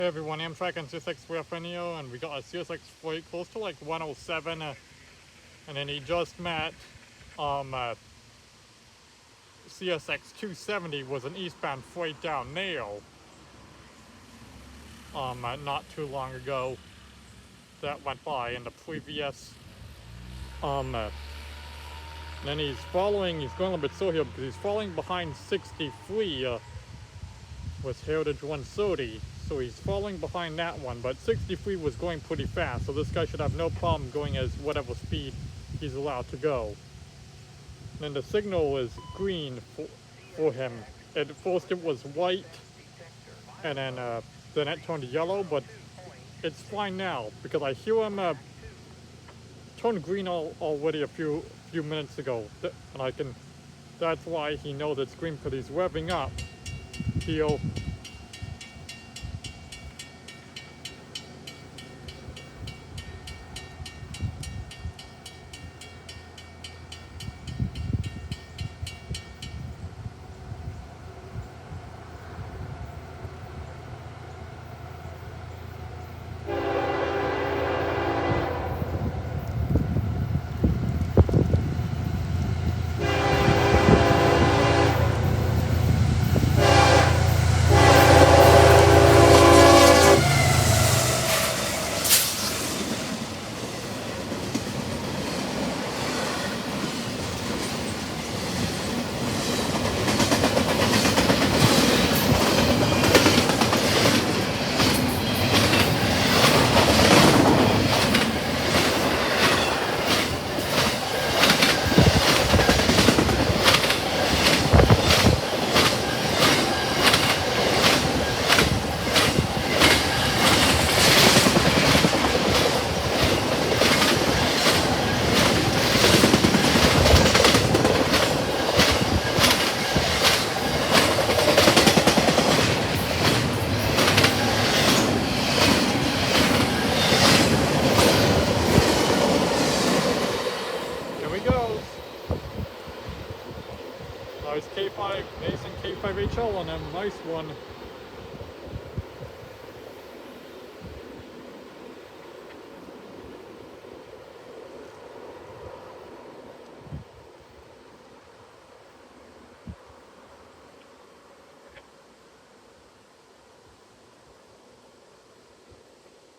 Hey everyone, Amtrak and CSX Rafinio, and we got a CSX freight close to like 107, and then he just met CSX 270 was an eastbound freight down Nail not too long ago that went by in the previous then he's going a little bit slow here because he's falling behind 63 with Heritage 130. So he's falling behind that one, but 63 was going pretty fast, so this guy should have no problem going as whatever speed he's allowed to go. And then the signal is green for him. At first it was white, and then it turned yellow, but it's fine now because I hear him turn green already a few minutes ago, and that's why he knows it's green, because he's revving up. He'll Nice K5, Mason K5HL on him, nice one.